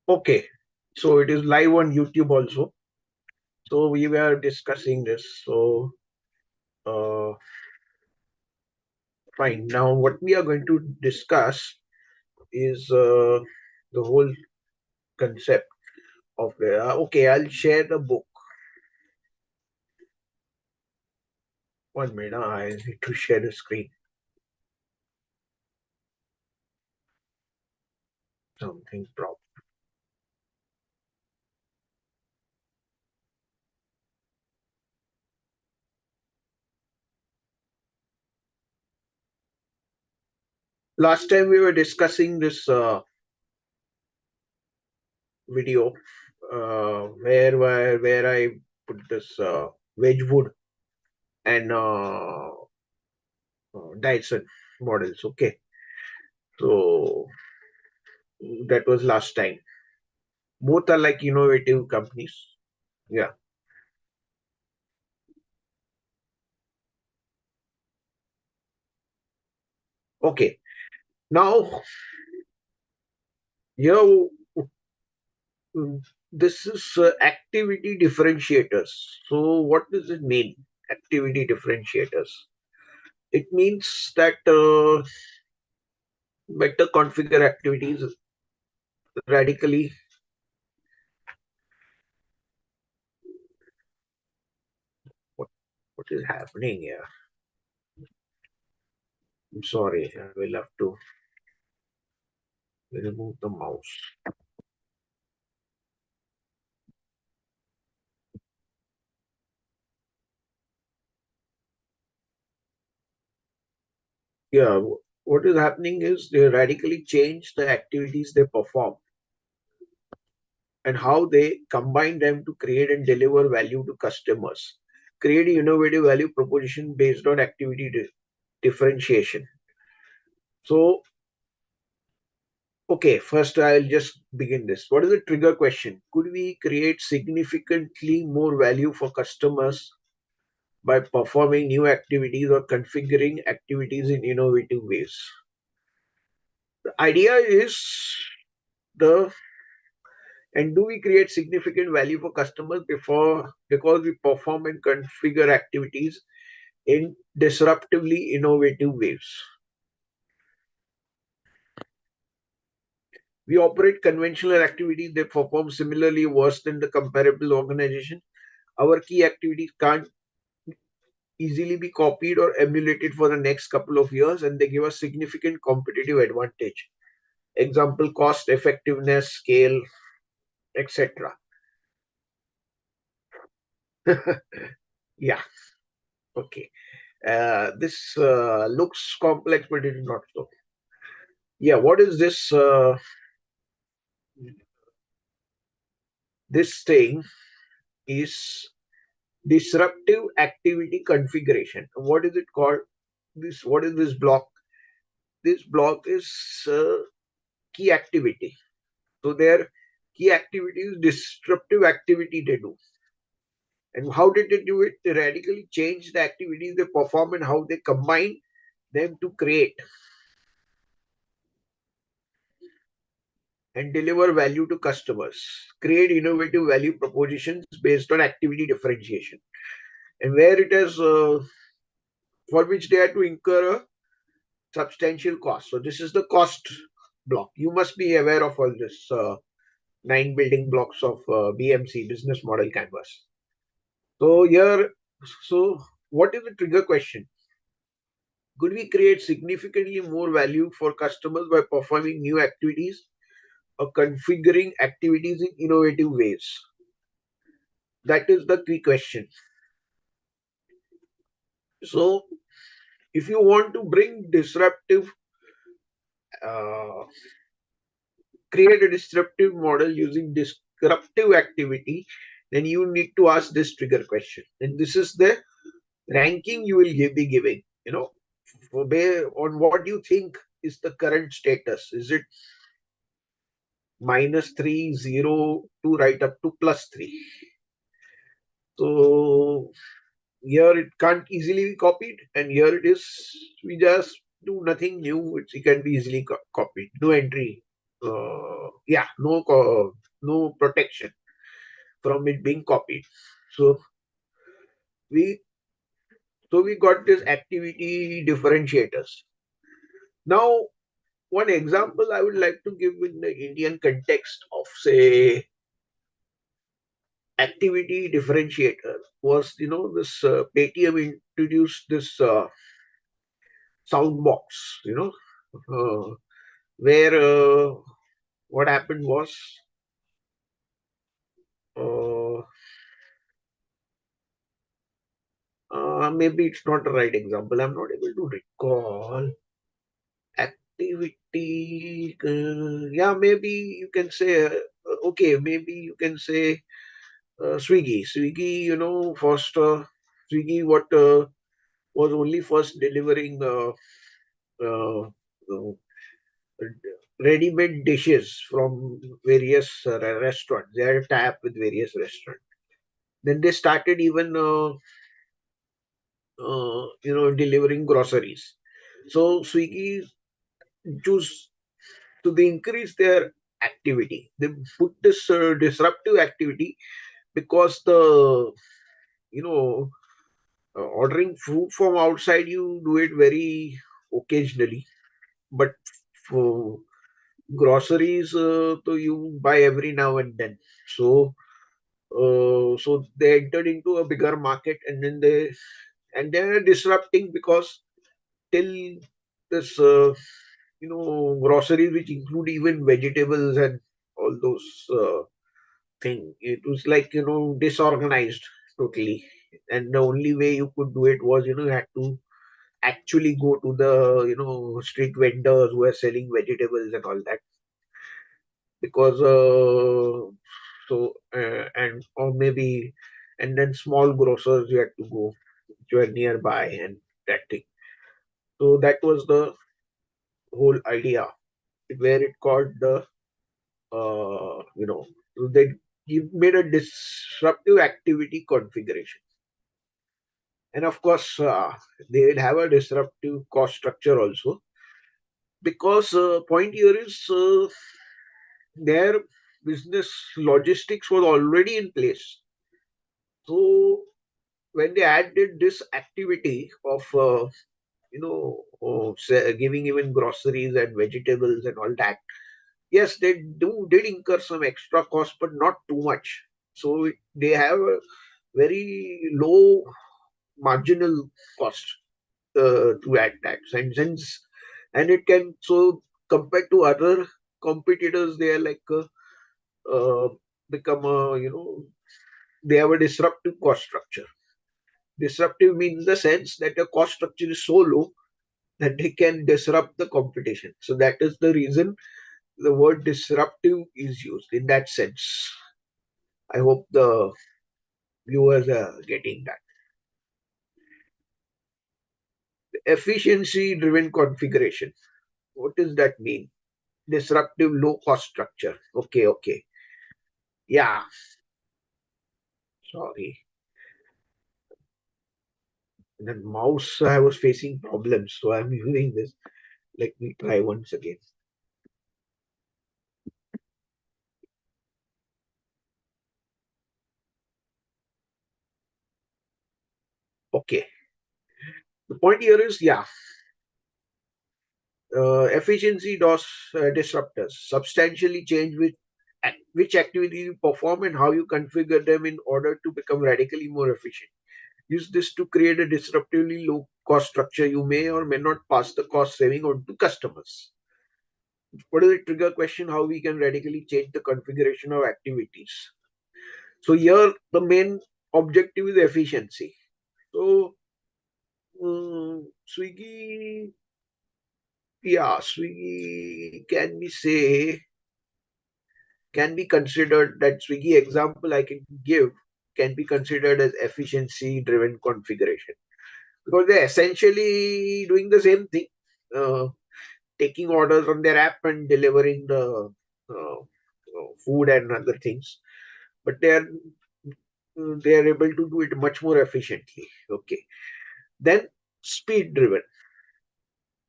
Okay, so it is live on YouTube also. So we were discussing this. So uh, fine. Now what we are going to discuss is the whole concept of the. Okay, I'll share the book. 1 minute. I need to share the screen. Something problem. Last time we were discussing this video where I put this Wedgwood and Dyson models. Okay, so that was last time. Both are like innovative companies. Yeah. Okay. Now here this is activity differentiators. So what does it mean? Activity differentiators. It means that better configure activities radically. What what is happening here? I'm sorry. I will have to remove the mouse. Yeah. What is happening is they radically change the activities they perform and how they combine them to create and deliver value to customers. Create innovative value proposition based on activity differentiation. So, okay, first I'll just begin this. What is the trigger question? Could we create significantly more value for customers by performing new activities or configuring activities in innovative ways? The idea is the and do we create significant value for customers before because we perform and configure activities in disruptively innovative ways? We operate conventional activities that perform similarly worse than the comparable organization. Our key activities can't easily be copied or emulated for the next couple of years, and they give us significant competitive advantage. Example: cost, effectiveness, scale, etc. Yeah, okay. This looks complex, but it is not so. Yeah, what is this? This thing is disruptive activity configuration. What is it called? This what is this block? This block is key activity. So their key activity is disruptive activity they do. And how did they do it? They radically change the activities they perform and how they combine them to create and deliver value to customers. Create innovative value propositions based on activity differentiation. And where it is for which they had to incur a substantial cost. So this is the cost block. You must be aware of all this 9 building blocks of BMC, business model canvas. So here, so what is the trigger question? Could we create significantly more value for customers by performing new activities or configuring activities in innovative ways? That is the key question. So if you want to bring disruptive, uh, create a disruptive model using disruptive activity, then you need to ask this trigger question. And this is the ranking you will be giving, on what you think is the current status. Is it -3, 0, 2, right up to +3? So here it can't easily be copied, and here it is. We just do nothing new, which it can be easily copied. No entry, yeah, no protection from it being copied. So we we got this activity differentiators. Now, one example I would like to give in the Indian context of, say, activity differentiator was, this Paytm introduced this sound box, where what happened was, uh, maybe it's not the right example. I'm not able to recall activity. Yeah, maybe you can say, okay, maybe you can say Swiggy. Swiggy, first, Swiggy, what was only first delivering uh, ready-made dishes from various restaurants. They had a tie-up with various restaurants. Then they started even, delivering groceries. So Swiggy choose to they increase their activity. They put this disruptive activity because the you know ordering food from outside, you do it very occasionally, but for groceries, so you buy every now and then. So so they entered into a bigger market, and then they're disrupting because till this groceries which include even vegetables and all those thing, it was like disorganized totally, and the only way you could do it was you had to actually go to the street vendors who are selling vegetables and all that, because and or maybe, and then small grocers you had to go which were nearby, and that thing. So that was the whole idea, where it called the they made a disruptive activity configuration. And of course, they will have a disruptive cost structure also, because point here is, their business logistics was already in place. So when they added this activity of giving even groceries and vegetables and all that, yes, they did incur some extra cost, but not too much. So they have a very low marginal cost to add tax, and since, and it can, so compared to other competitors, they are like become a, they have a disruptive cost structure. Disruptive means the sense that the cost structure is so low that they can disrupt the competition. So that is the reason the word disruptive is used in that sense. I hope the viewers are getting that. Efficiency driven configuration. What does that mean? Disruptive low cost structure. Okay, okay. Yeah, sorry. The mouse, I was facing problems, so I'm using this. Let me try once again. Okay. The point here is, yeah, efficiency DOS disruptors substantially change which activity you perform and how you configure them in order to become radically more efficient. Use this to create a disruptively low cost structure. You may or may not pass the cost saving on to customers. What is the trigger question? How we can radically change the configuration of activities. So here the main objective is efficiency. So Swiggy, yeah, Swiggy, can we say, can be considered, that Swiggy example I can give can be considered as efficiency driven configuration, because they're essentially doing the same thing, uh, taking orders on their app and delivering the food and other things, but they are able to do it much more efficiently. Okay, then speed driven.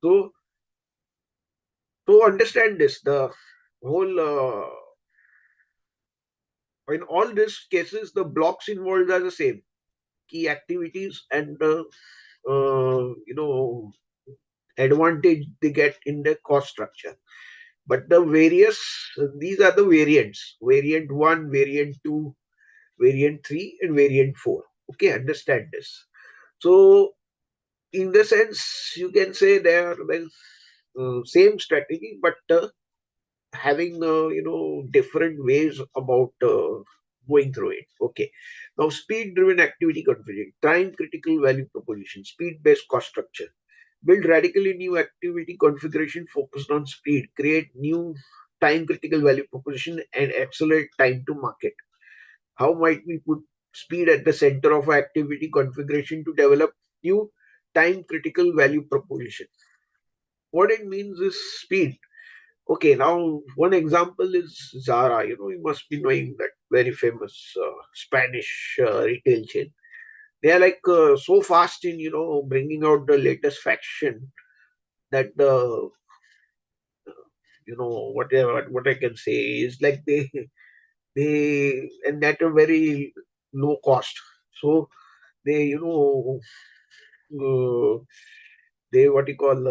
So to understand this, the whole in all these cases, the blocks involved are the same: key activities and advantage they get in the cost structure. But the various these are the variants: variant one, variant two, variant three, and variant four. Okay, understand this. So, in the sense, you can say they are the same strategy, but having different ways about going through it. Okay, now speed driven activity configuration, time critical value proposition, speed based cost structure. Build radically new activity configuration focused on speed, create new time critical value proposition, and accelerate time to market. How might we put speed at the center of our activity configuration to develop new time critical value proposition? What it means is speed. Okay, now one example is Zara. You must be knowing that very famous Spanish retail chain. They are like so fast in bringing out the latest fashion that the what I can say is like they and at a very low cost. So they uh, they what you call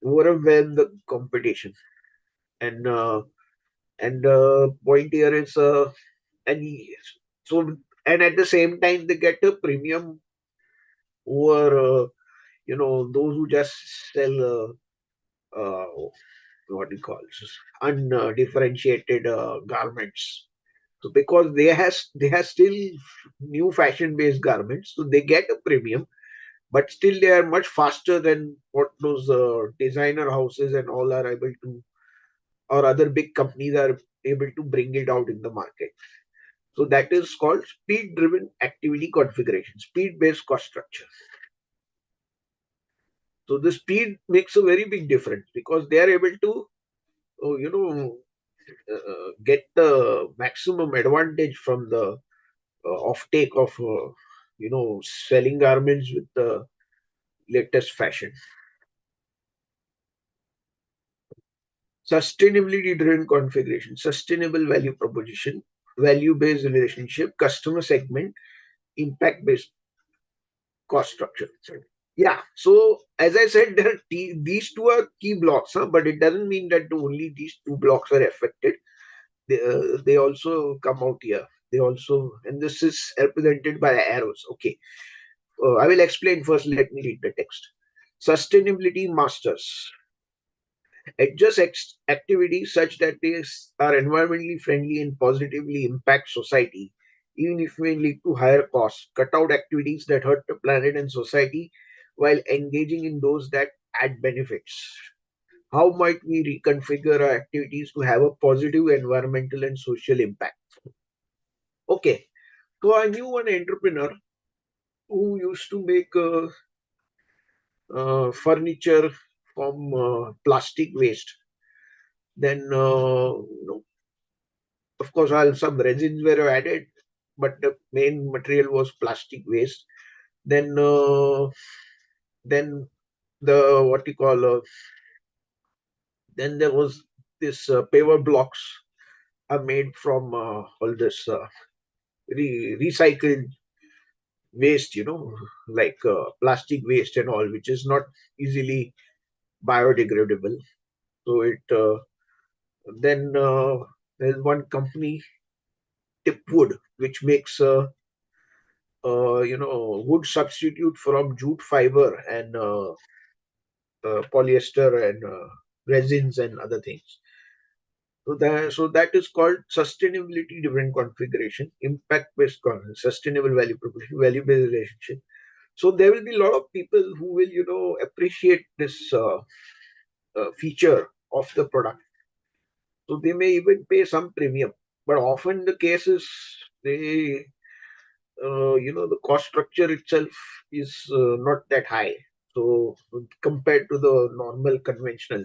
overwhelm the competition. And point here is and so and at the same time they get a premium over those who just sell what do you call undifferentiated garments. So because they have still new fashion based garments, so they get a premium, but still they are much faster than what those designer houses and all are able to, or other big companies are able to bring it out in the market. So that is called speed driven activity configuration, speed based cost structure. So the speed makes a very big difference because they are able to uh, you know get the maximum advantage from the offtake of selling garments with the latest fashion. Sustainability driven configuration, sustainable value proposition, value based relationship, customer segment, impact based cost structure. Yeah, so as I said, these two are key blocks, huh? But it doesn't mean that only these two blocks are affected. They also come out here. They also, and this is represented by arrows. Okay, I will explain first. Let me read the text. Sustainability masters adjust activities such that they are environmentally friendly and positively impact society, even if may lead to higher costs. Cut out activities that hurt the planet and society while engaging in those that add benefits. How might we reconfigure our activities to have a positive environmental and social impact? Okay, so I knew one entrepreneur who used to make furniture from plastic waste. Then, of course, all some resins were added, but the main material was plastic waste. Then, then the what you call then there was this paver blocks are made from all this recycled waste, like plastic waste and all, which is not easily biodegradable. So it then there's one company, Tipwood, which makes wood substitute from jute fiber and polyester and resins and other things. So that is called sustainability driven configuration, impact based sustainable value proposition, value based relationship. So there will be a lot of people who will appreciate this feature of the product. So they may even pay some premium, but often the case is they the cost structure itself is not that high. So compared to the normal conventional,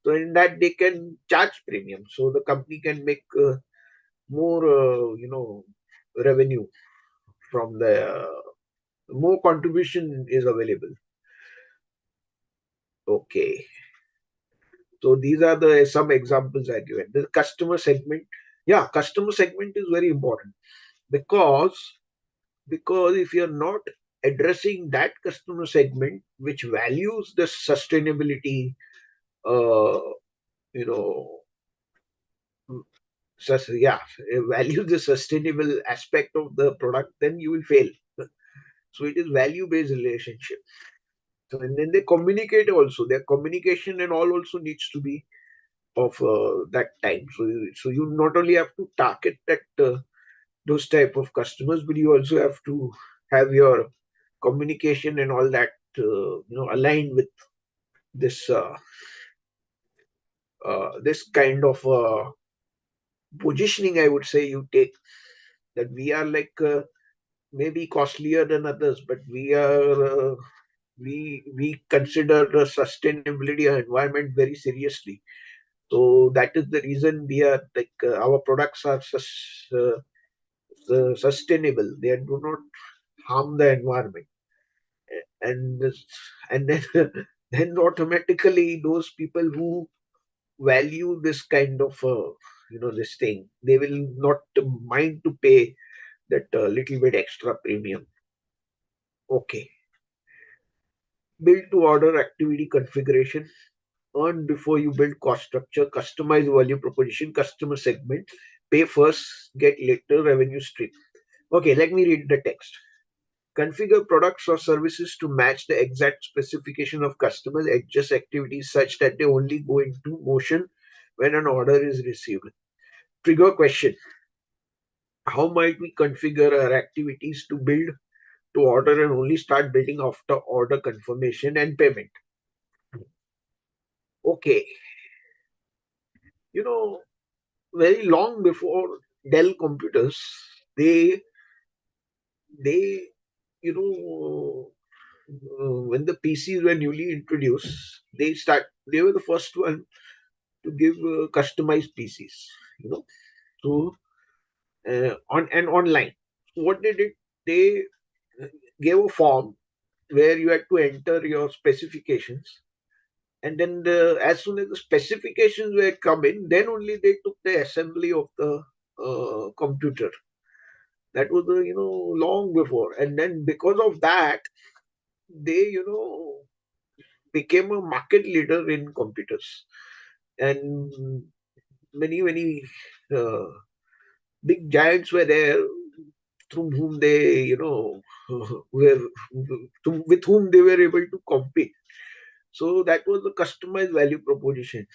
so in that they can charge premium. So the company can make more, revenue from the more contribution is available. Okay. So these are the some examples I given. The customer segment, yeah, customer segment is very important because if you're not addressing that customer segment which values the sustainability, uh, you know, yeah, values the sustainable aspect of the product, then you will fail. So it is value based relationship. So and then they communicate also. Their communication and all also needs to be of that time. So you not only have to target that those type of customers, but you also have to have your communication and all that aligned with this this kind of positioning. I would say you take that we are like maybe costlier than others, but we consider the sustainability and environment very seriously. So that is the reason we are like our products are sustainable. They do not harm the environment, and and then then automatically those people who value this kind of this thing, they will not mind to pay that little bit extra premium. Okay, build to order activity configuration. Earn before you build cost structure. Customize value proposition. Customer segment. Pay first, get later revenue stream. Okay, let me read the text. Configure products or services to match the exact specification of customers. Adjust activities such that they only go into motion when an order is received. Trigger question. How might we configure our activities to build to order and only start building after order confirmation and payment? Okay, you know, very long before Dell computers, they they when the PCs were newly introduced, they were the first one to give customized PCs. So on and online. So what they did, they gave a form where you had to enter your specifications, and then as soon as the specifications were come in, then only they took the assembly of the computer. That was long before, and then because of that, they became a market leader in computers, and many uh, big giants were there through whom they were with whom they were able to compete. So that was the customized value proposition.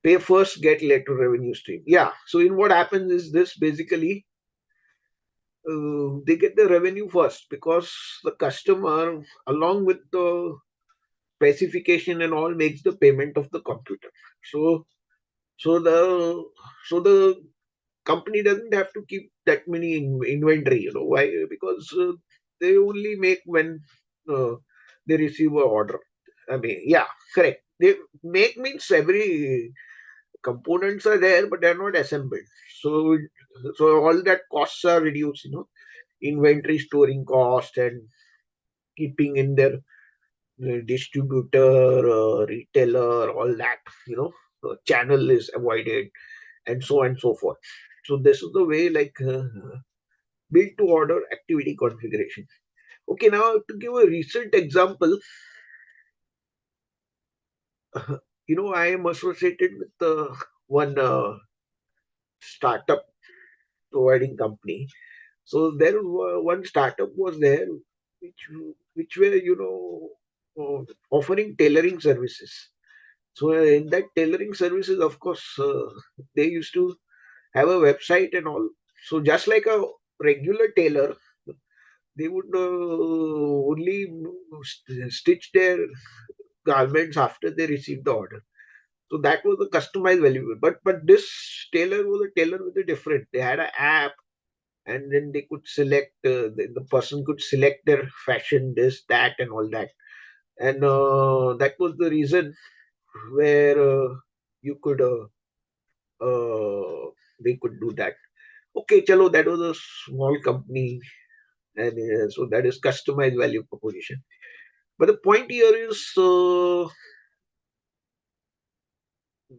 Pay first, get later revenue stream. Yeah. So in what happens is this basically they get the revenue first because the customer, along with the specification and all, makes the payment of the computer. So so the the company doesn't have to keep that many inventory. Why? Because they only make when uh, they receive a order. I mean, yeah, correct. They make means every components are there, but they're not assembled. So all that costs are reduced. Inventory storing cost and keeping in their distributor, retailer, all that. Channel is avoided, and so on and so forth. So this is the way, like build to order activity configuration. Okay, now to give a recent example, I am associated with one startup providing company. So there one startup was there, which were offering tailoring services. So in that tailoring services, of course, they used to have a website and all. So just like a regular tailor, they would only stitch their garments after they receive the order. So that was the customized value. But this tailor was a tailor with a different. They had an app, and then they could select the person could select their fashion, this, that, and all that. And that was the reason where you could they could do that. Okay, chalo, that was a small company, and so that is customized value proposition. But the point here is,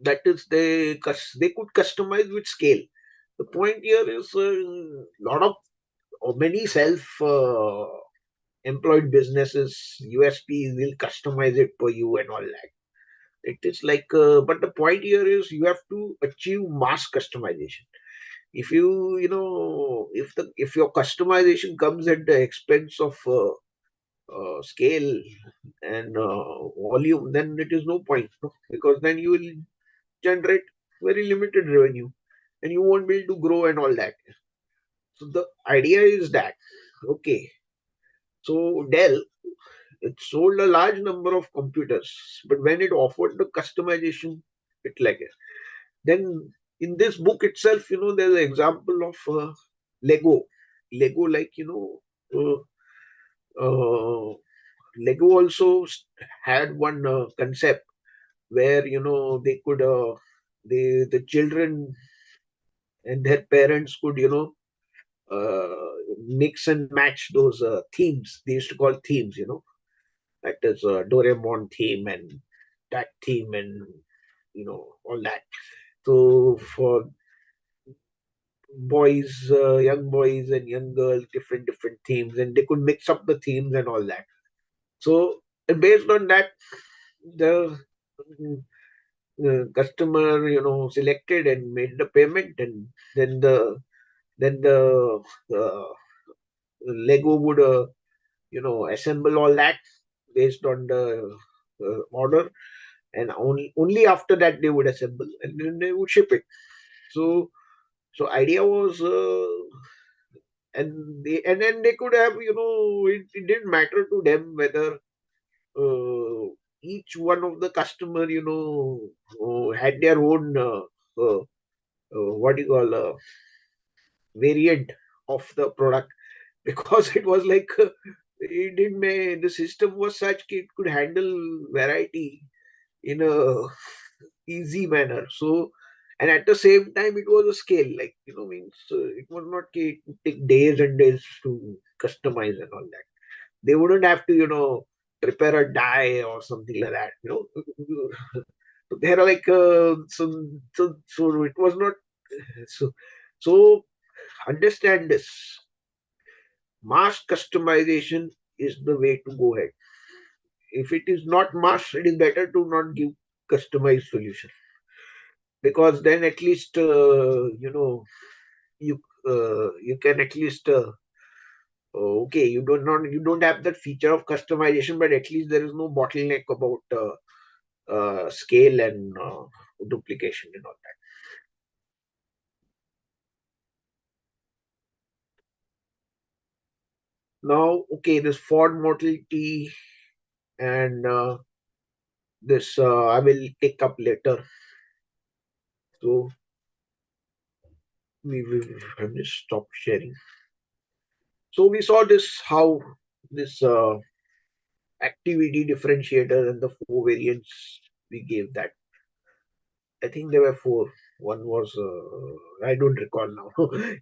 That is, they could customize with scale. The point here is lot of or many self employed businesses USPs will customize it for you and all that. It is like, but the point here is you have to achieve mass customization. If if your customization comes at the expense of scale and volume, then it is no point, no? Because then you will generate very limited revenue and you won't be able to grow and all that. So the idea is that, okay, so Dell, it sold a large number of computers, but when it offered the customization, it like it. Then in this book itself, there's an example of Lego. Lego, like, uh, Lego also had one concept where they could the children and their parents could mix and match those themes. They used to call themes, that is Doraemon theme and that theme and all that. So for boys, young boys and young girls, different themes, and they could mix up the themes and all that. So and based on that, the customer selected and made the payment, and then the uh, Lego would assemble all that based on the order, and only after that they would assemble and then they would ship it. So idea was, and then they could have, it didn't matter to them whether each one of the customer, had their own what do you call variant of the product, because it was like, it didn't the system was such it could handle variety in a easy manner. So, and at the same time, it was a scale, like, means it was not it would take days and days to customize and all that. They wouldn't have to, prepare a die or something like that. So they are like, so it was not so. So understand this: mass customization is the way to go ahead. If it is not mass, it is better to not give customized solution, because then at least you can at least okay, you don't have that feature of customization, but at least there is no bottleneck about scale and duplication and all that. Now, okay, this Ford Model T and this I will take up later. So we have just stopped sharing. So we saw this how this activity differentiator and the four variants we gave that. I think there were four. One was I don't recall now.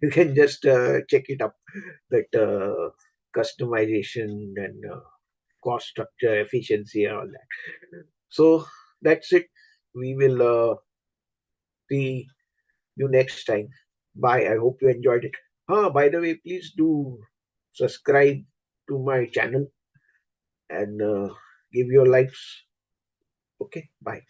You can just check it up. That customization and cost structure, efficiency, and all that. So that's it. We will see you next time. Bye. I hope you enjoyed it. By the way, please do subscribe to my channel and give your likes. Okay, bye.